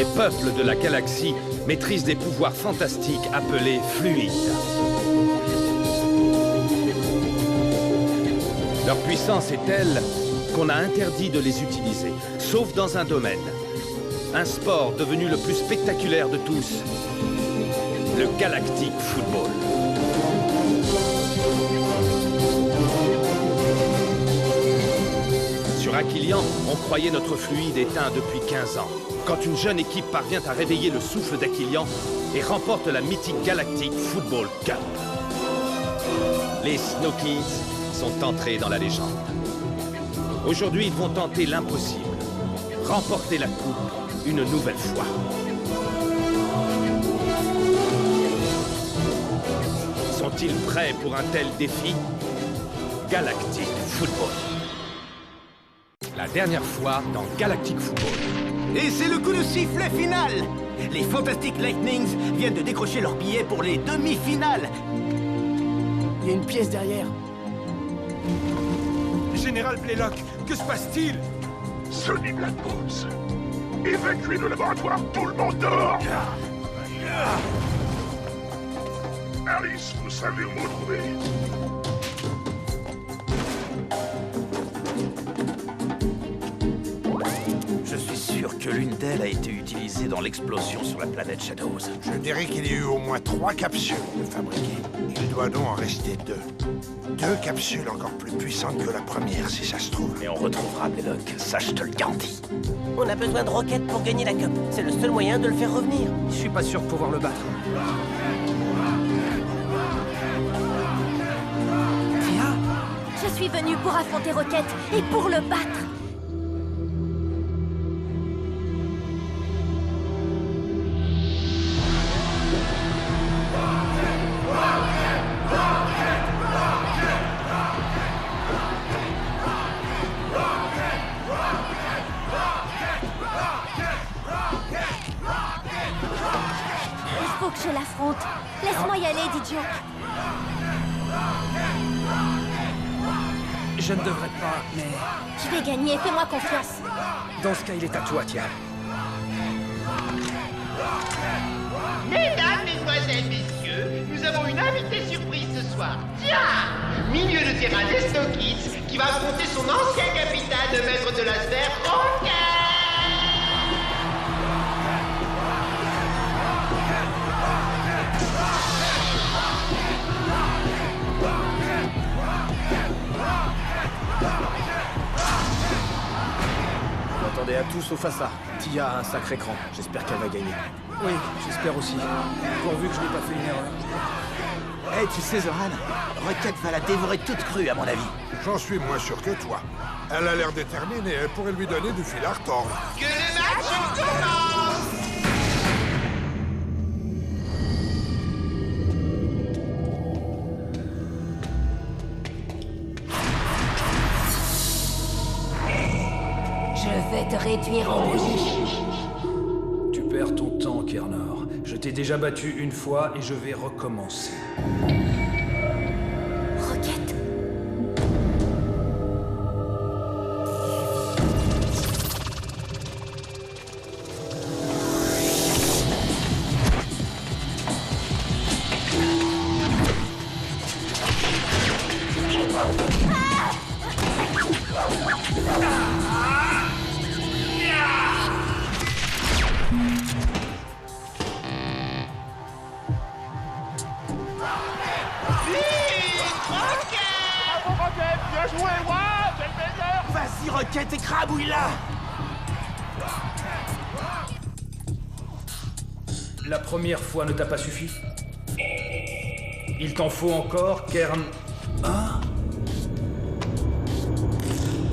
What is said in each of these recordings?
Les peuples de la galaxie maîtrisent des pouvoirs fantastiques appelés fluides. Leur puissance est telle qu'on a interdit de les utiliser, sauf dans un domaine. Un sport devenu le plus spectaculaire de tous, le Galactic Football. Sur Aquilian, on croyait notre fluide éteint depuis 15 ans. Quand une jeune équipe parvient à réveiller le souffle d'Aquilian et remporte la mythique Galactic Football Cup. Les Snow Kids sont entrés dans la légende. Aujourd'hui, ils vont tenter l'impossible. Remporter la coupe une nouvelle fois. Sont-ils prêts pour un tel défi? Galactic Football. La dernière fois dans Galactic Football. Et c'est le coup de sifflet final! Les Fantastic Lightnings viennent de décrocher leur billet pour les demi-finales. Il y a une pièce derrière. Général Blaylock, que se passe-t-il? Sonny Blackbones. Évacuez le laboratoire, tout le monde dehors! Alice, vous savez où me trouver. Je suis sûr que l'une d'elles a été utilisée dans l'explosion sur la planète Shadows. Je dirais qu'il y a eu au moins 3 capsules de fabriquées. Il doit donc en rester 2. 2 capsules encore plus puissantes que la première, si ça se trouve. Mais on retrouvera Blaylock, ça je te le garantis. On a besoin de Rocket pour gagner la Cup. C'est le seul moyen de le faire revenir. Je suis pas sûr de pouvoir le battre. Tia, Je suis venue pour affronter Rocket et pour le battre. Il faut que je l'affronte. Laisse-moi y aller, Didio. Je ne devrais pas, mais... Je vais gagner, fais-moi confiance. Dans ce cas, il est à toi, Tia. Mesdames, mesdemoiselles, messieurs, nous avons une invitée surprise ce soir. Tiens, milieu de terrain des Snow Kids, qui va affronter son ancien capitaine, maître de la sphère, Rocket! Attendez à tout sauf à ça. Tia a un sacré cran. J'espère qu'elle va gagner. Oui, j'espère aussi. Pourvu que je n'ai pas fait une erreur. Hey, tu sais, Zoran, Rocket va la dévorer toute crue, à mon avis. J'en suis moins sûr que toi. Elle a l'air déterminée, elle pourrait lui donner du fil à retordre. Que le match commence! Je vais te réduire en bouillie. Tu perds ton temps, Kernor. Je t'ai déjà battu une fois et je vais recommencer. Rocket. Vas-y, Rocket, écrabouille-la! La première fois ne t'a pas suffi? Il t'en faut encore, Kern? Hein?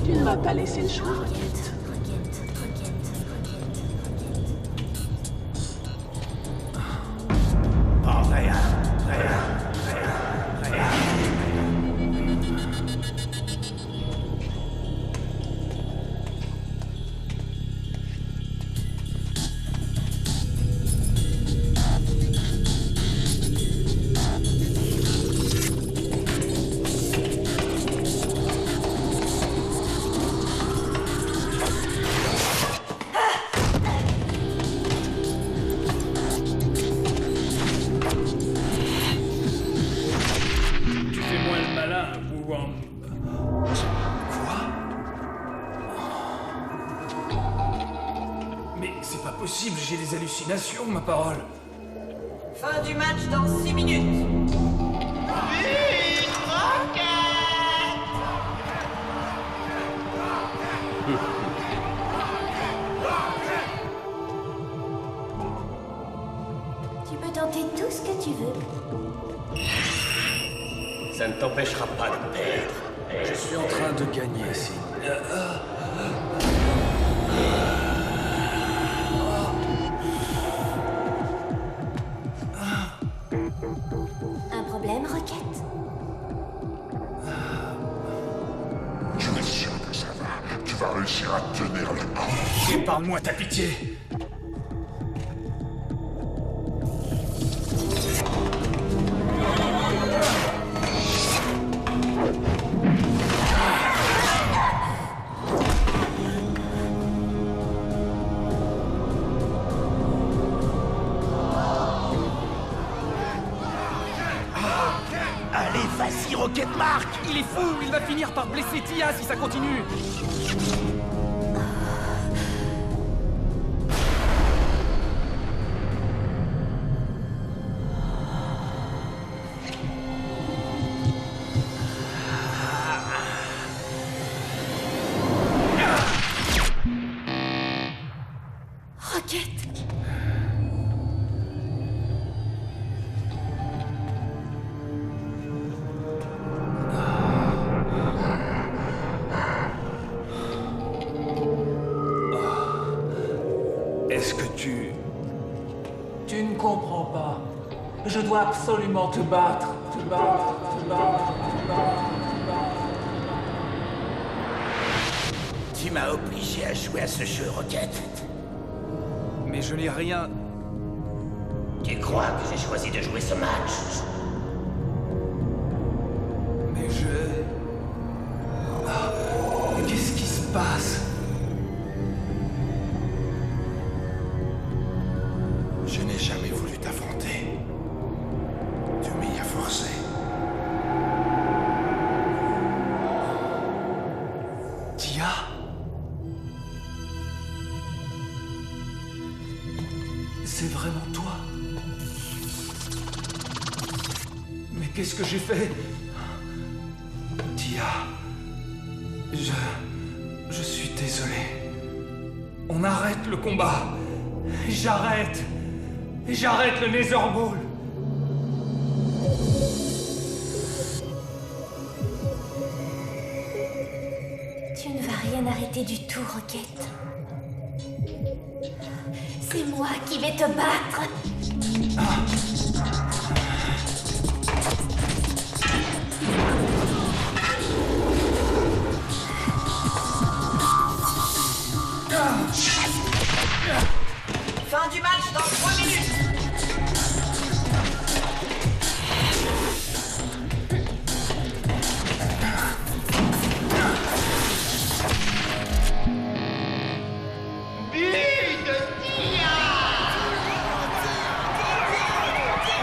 Tu ne m'as pas laissé le choix. Oh, rien. c'est pas possible, j'ai des hallucinations, ma parole. Fin du match dans 6 minutes. But Rocket! Tu peux tenter tout ce que tu veux. Ça ne t'empêchera pas de perdre. Je suis en train de gagner, si. Un problème, Rocket? Je suis sûr que ça va. Tu vas réussir à tenir la corde. Épargne-moi ta pitié. Allez, vas-y, Rocket Mark! Il est fou, il va finir par blesser Tia si ça continue. Rocket! Est-ce que tu... Tu ne comprends pas. Je dois absolument te battre. Te battre, te battre, te battre, te battre. Tu m'as obligé à jouer à ce jeu, Rocket. Mais je n'ai rien... Tu crois que j'ai choisi de jouer ce match? Mais je... Qu'est-ce qui se passe? Je n'ai jamais voulu t'affronter. Tu m'y as forcé. Tia? C'est vraiment toi? Mais qu'est-ce que j'ai fait? Tia... Je suis désolé. On arrête le combat. J'arrête. J'arrête le Netherball. Tu ne vas rien arrêter du tout, Rocket. C'est moi qui vais te battre. Fin du match dans 3 minutes. But de Tia!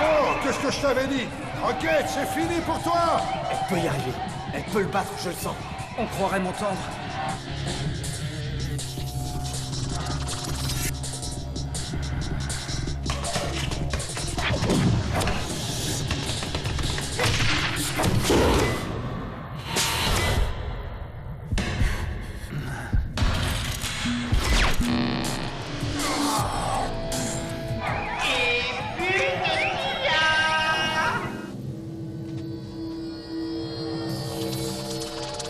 Oh, qu'est-ce que je t'avais dit? Rocket, c'est fini pour toi! Elle peut y arriver. Elle peut le battre, je le sens. On croirait m'entendre.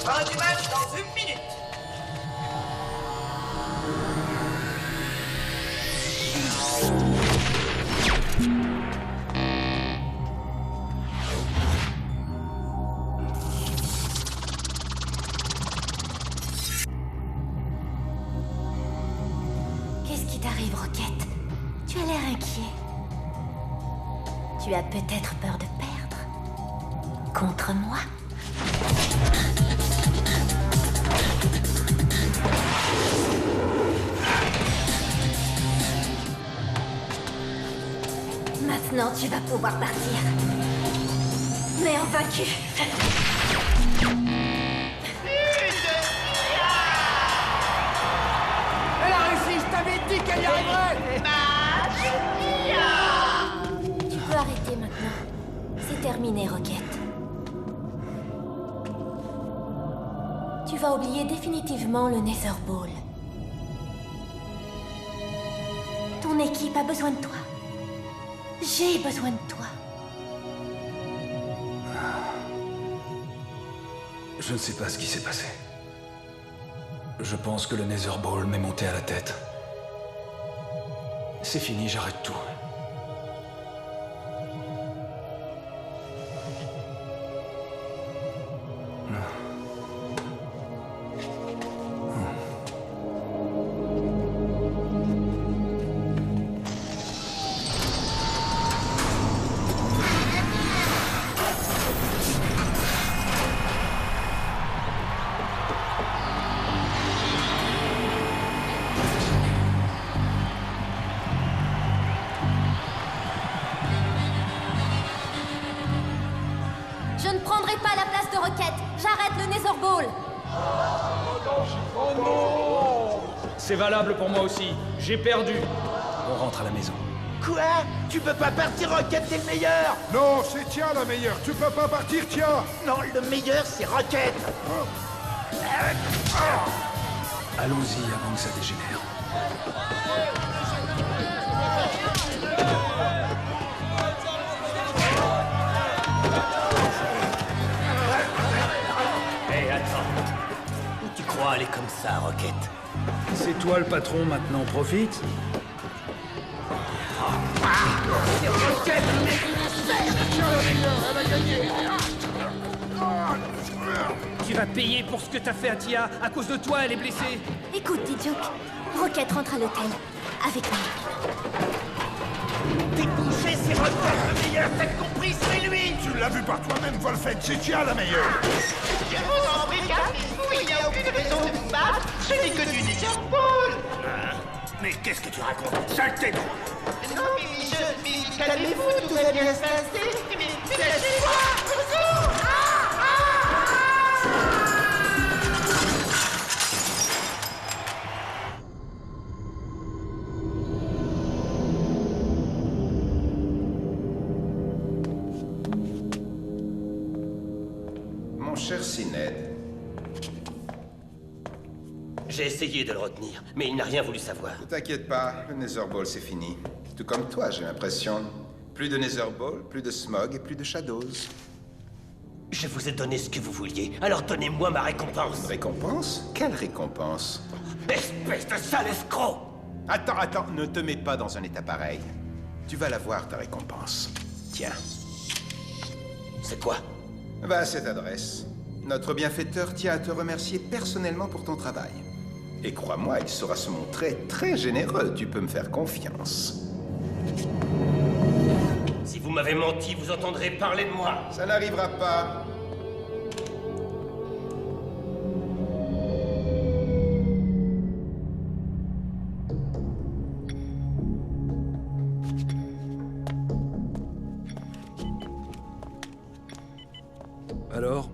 Fin du match dans 1 minute. Qu'est-ce qui t'arrive, Rocket? Tu as l'air inquiet. Tu as peut-être peur de perdre. Contre moi? Maintenant, tu vas pouvoir partir. Mais en vaincu. Elle a réussi, je t'avais dit qu'elle y arriverait! terminé, Rocket. Tu vas oublier définitivement le Nether Ball. Ton équipe a besoin de toi. J'ai besoin de toi. Je ne sais pas ce qui s'est passé. Je pense que le Nether Ball m'est monté à la tête. C'est fini, j'arrête tout. Je ne prendrai pas la place de Rocket. J'arrête le Nether Ball. C'est valable pour moi aussi. J'ai perdu. On rentre à la maison. Quoi? Tu peux pas partir, Rocket, t'es le meilleur! Non, c'est Tia la meilleure. Tu peux pas partir, Tia. Non, le meilleur, c'est Rocket! Allons-y avant que ça dégénère. Hé, attends. Où tu crois aller comme ça, Rocket? C'est toi le patron, maintenant profite. C'est Rocket, le mec! Tu vas payer pour ce que t'as fait à Tia. À cause de toi, elle est blessée. Écoute, Dijoke. Rocket rentre à l'hôtel. Avec moi. T'es couché, c'est Rocket, le meilleur! T'as compris, c'est lui! Tu l'as vu par toi-même, Wolfen. C'est Tia la meilleure. Je vous en prie, calmez-vous, il n'y a aucune raison de vous battre. Ce n'est que du Nether Ball. Mais qu'est-ce que tu racontes? Saleté de... Non, mais calmez-vous, tout va bien se passer. Mais lâchez-moi! Mon cher Syned, J'ai essayé de le retenir, mais il n'a rien voulu savoir. ne t'inquiète pas, le Nether Ball c'est fini. Tout comme toi, j'ai l'impression. Plus de Nether Ball, plus de smog et plus de shadows. Je vous ai donné ce que vous vouliez, alors donnez-moi ma récompense. Récompense? Quelle récompense? Espèce de sale escroc! Attends, ne te mets pas dans un état pareil. Tu vas la voir, ta récompense. Tiens. C'est quoi? Va à cette adresse. Notre bienfaiteur tient à te remercier personnellement pour ton travail. Et crois-moi, il saura se montrer très généreux. Tu peux me faire confiance. Si vous m'avez menti, vous entendrez parler de moi. Ça n'arrivera pas. Alors,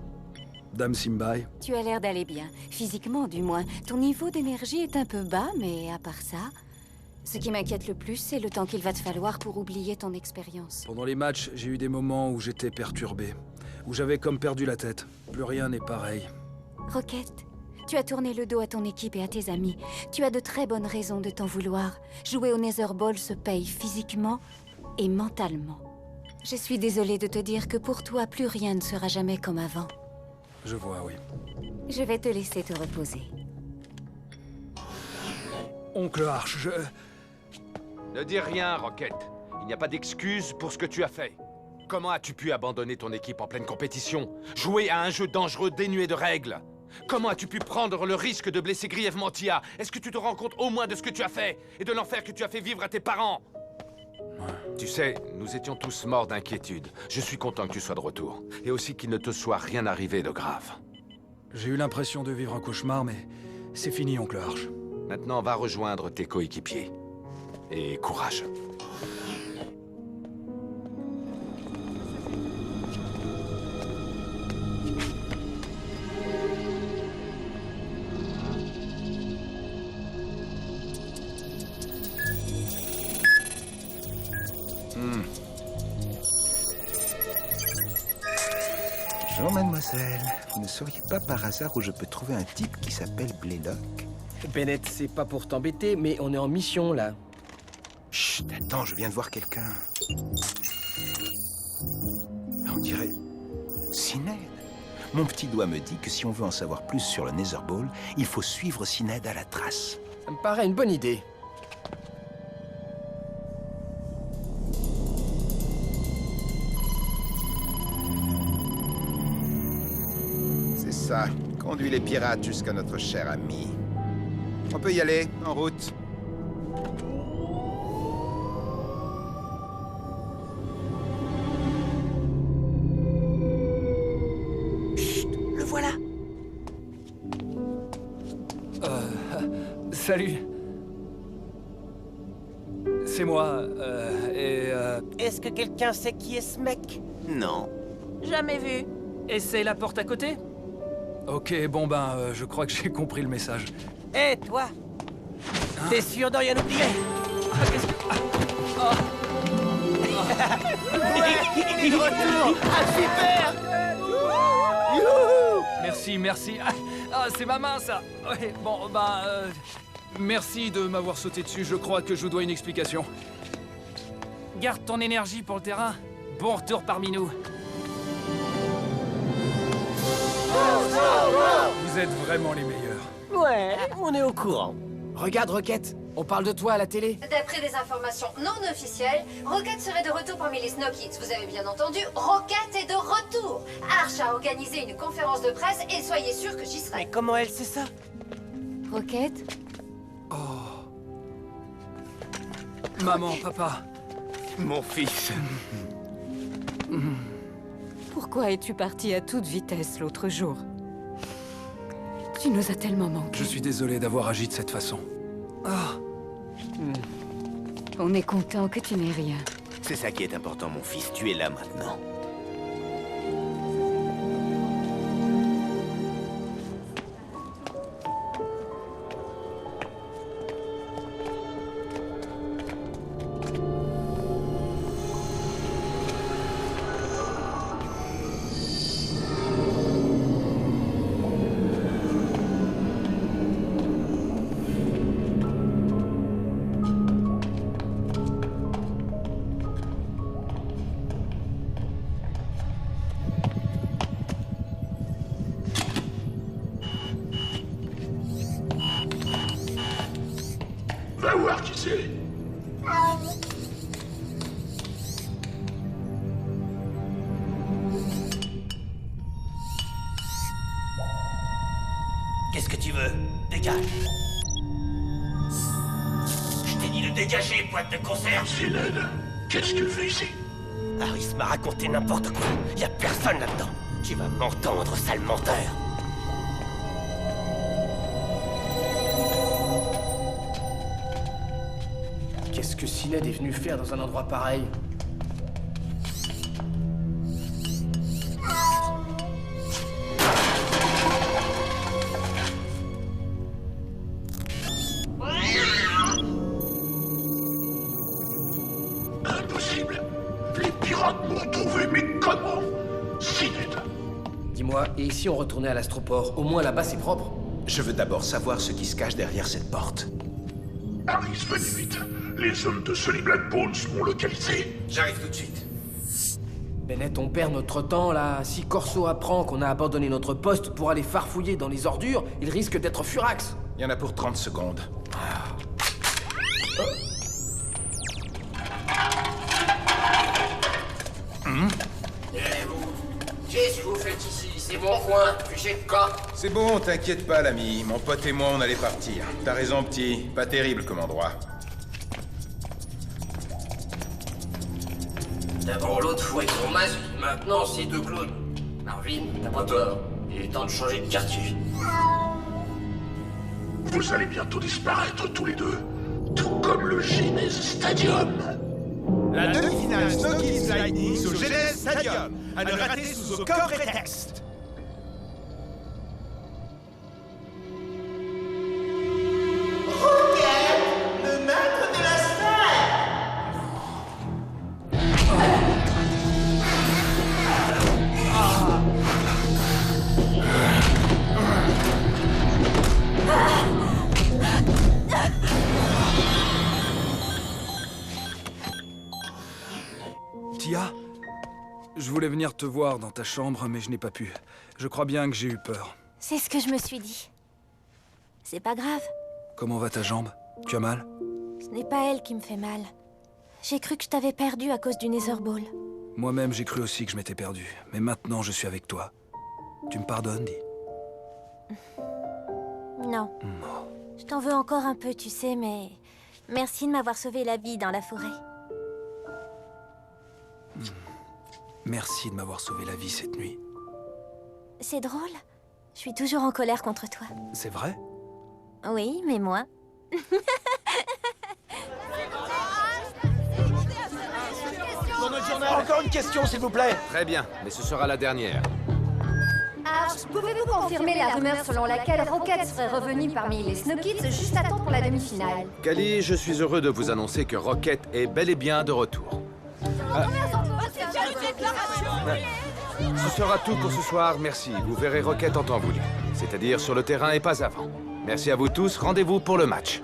Dame Simbai? Tu as l'air d'aller bien, physiquement du moins. Ton niveau d'énergie est un peu bas, mais à part ça... Ce qui m'inquiète le plus, c'est le temps qu'il va te falloir pour oublier ton expérience. Pendant les matchs, j'ai eu des moments où j'étais perturbé, où j'avais comme perdu la tête. Plus rien n'est pareil. Rocket, tu as tourné le dos à ton équipe et à tes amis. Tu as de très bonnes raisons de t'en vouloir. Jouer au Nether Ball se paye physiquement et mentalement. Je suis désolée de te dire que pour toi, plus rien ne sera jamais comme avant. Je vois, oui. Je vais te laisser te reposer. Oncle Arch, Ne dis rien, Rocket. Il n'y a pas d'excuse pour ce que tu as fait. Comment as-tu pu abandonner ton équipe en pleine compétition? Jouer à un jeu dangereux dénué de règles? Comment as-tu pu prendre le risque de blesser grièvement Tia? Est-ce que tu te rends compte au moins de ce que tu as fait? Et de l'enfer que tu as fait vivre à tes parents? Tu sais, nous étions tous morts d'inquiétude. Je suis content que tu sois de retour. Et aussi qu'il ne te soit rien arrivé de grave. j'ai eu l'impression de vivre un cauchemar, mais c'est fini, Oncle Arch. Maintenant, va rejoindre tes coéquipiers. Et courage. Bonjour, mademoiselle. Vous ne sauriez pas par hasard où je peux trouver un type qui s'appelle Blaylock? Bennett, c'est pas pour t'embêter, mais on est en mission, là. Chut, attends, je viens de voir quelqu'un. On dirait... Sinéad. Mon petit doigt me dit que si on veut en savoir plus sur le Nether Ball, il faut suivre Sinéad à la trace. Ça me paraît une bonne idée. C'est ça. Conduis les pirates jusqu'à notre cher ami. On peut y aller, en route. Chut, le voilà. Salut. C'est moi, Est-ce que quelqu'un sait qui est ce mec? Non. Jamais vu. Et c'est la porte à côté? Ok, bon ben, je crois que j'ai compris le message. Hé, toi! T'es sûr de rien oublier? Ouais, il est de retour! Ah, super! Youhou! Merci. Ah, c'est ma main, ça. Ouais, bon, ben, merci de m'avoir sauté dessus. Je crois que je vous dois une explication. Garde ton énergie pour le terrain. Bon retour parmi nous. Vous êtes vraiment les meilleurs. Ouais, on est au courant. Regarde, Rocket, on parle de toi à la télé. D'après des informations non officielles, Rocket serait de retour parmi les Snow Kids. Vous avez bien entendu, Rocket est de retour. Arch a organisé une conférence de presse et soyez sûr que j'y serai. Mais comment elle sait ça? Rocket? Maman, papa. Mon fils. Pourquoi es-tu parti à toute vitesse l'autre jour? Tu nous as tellement manqué. Je suis désolé d'avoir agi de cette façon. Ah. On est content que tu n'aies rien. C'est ça qui est important, mon fils. Tu es là maintenant. Va voir qui c'est. Qu'est-ce que tu veux? Dégage. Je t'ai dit de dégager, boîte de conserve. Sinéad, qu'est-ce qu'il fait ici? Harris m'a raconté n'importe quoi. Y a personne là-dedans. Tu vas m'entendre, sale menteur. Qu'est-ce que Sinéad est venu faire dans un endroit pareil? Impossible. Les pirates m'ont trouvé, mais comment? Sinéad. Dis-moi, et si on retournait à l'astroport? Au moins là-bas c'est propre. Je veux d'abord savoir ce qui se cache derrière cette porte. Harris, venez vite. Les hommes de Sully Black Bones m'ont localisé. J'arrive tout de suite. Bennett, on perd notre temps là. Si Corso apprend qu'on a abandonné notre poste pour aller farfouiller dans les ordures, il risque d'être furax. Il y en a pour 30 secondes. Qu'est-ce que vous faites ici? C'est mon coin, j'ai de camp. C'est bon, t'inquiète pas, l'ami. Mon pote et moi, on allait partir. T'as raison, petit. Pas terrible comme endroit. D'abord l'autre fouet son masque, maintenant c'est deux clowns. Marvin, t'as pas tort. Il est temps de changer de quartier. Vous allez bientôt disparaître tous les deux. Tout comme le Genesis Stadium. La demi-finale Snow Kids Lightning au Genesis Stadium. À ne rater sous aucun prétexte. Le maître de la sphère! Je voulais venir te voir dans ta chambre, mais je n'ai pas pu. Je crois bien que j'ai eu peur. C'est ce que je me suis dit. C'est pas grave. Comment va ta jambe? Tu as mal? Ce n'est pas elle qui me fait mal. J'ai cru que je t'avais perdu à cause du Netherball. Moi-même, j'ai cru aussi que je m'étais perdu. Mais maintenant, je suis avec toi. Tu me pardonnes, dis? Non. Je t'en veux encore un peu, tu sais, mais... Merci de m'avoir sauvé la vie dans la forêt. Merci de m'avoir sauvé la vie cette nuit. C'est drôle. Je suis toujours en colère contre toi. C'est vrai? Oui, mais moi... Encore une question, s'il vous plaît. Très bien, mais ce sera la dernière. Arch, pouvez-vous confirmer la rumeur selon laquelle Rocket serait revenu parmi les Snow Kids juste à temps pour la demi-finale? Kali, je suis heureux de vous annoncer que Rocket est bel et bien de retour. Ce sera tout pour ce soir, merci. Vous verrez Rocket en temps voulu. C'est-à-dire sur le terrain et pas avant. Merci à vous tous, rendez-vous pour le match.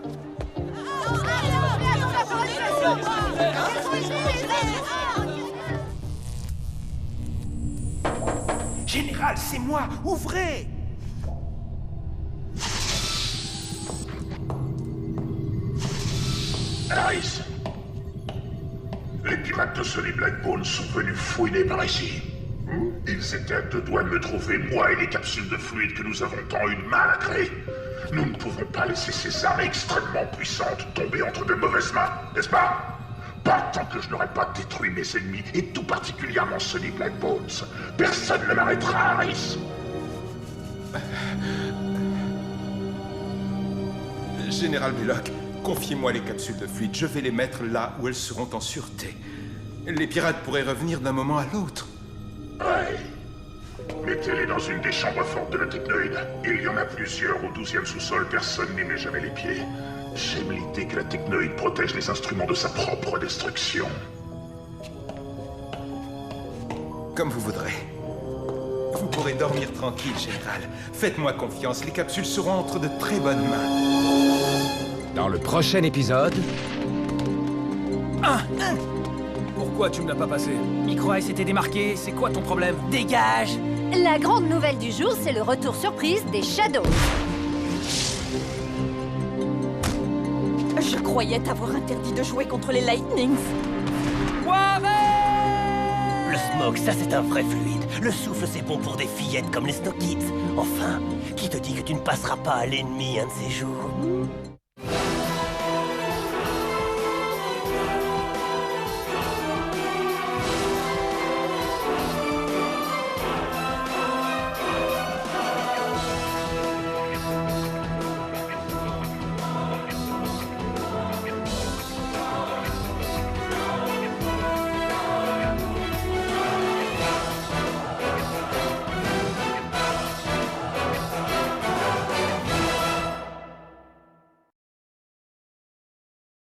Général, c'est moi! Ouvrez! Harris! Les pirates de Sonny Blackbone sont venus fouiner par ici. Ils étaient à deux doigts de me trouver, moi et les capsules de fluide que nous avons tant eu de mal à créer. Nous ne pouvons pas laisser ces armes extrêmement puissantes tomber entre de mauvaises mains, n'est-ce pas? Pas tant que je n'aurai pas détruit mes ennemis, et tout particulièrement Sonny Blackbones. Personne ne m'arrêtera, Harris. Général Bullock, confiez-moi les capsules de fluide. Je vais les mettre là où elles seront en sûreté. Les pirates pourraient revenir d'un moment à l'autre. Ouais. Mettez-les dans une des chambres fortes de la technoïde. Il y en a plusieurs au 12e sous-sol, personne n'y met jamais les pieds. J'aime l'idée que la technoïde protège les instruments de sa propre destruction. Comme vous voudrez. Vous pourrez dormir tranquille, Général. Faites-moi confiance, les capsules seront entre de très bonnes mains. Dans le prochain épisode... Pourquoi tu me l'as pas passé? Micro s'était démarqué, c'est quoi ton problème? Dégage! La grande nouvelle du jour, c'est le retour surprise des Shadows. Je croyais t'avoir interdit de jouer contre les Lightnings. Le smoke, ça c'est un vrai fluide. Le souffle, c'est bon pour des fillettes comme les Snow Kids. Enfin, qui te dit que tu ne passeras pas à l'ennemi un de ces jours?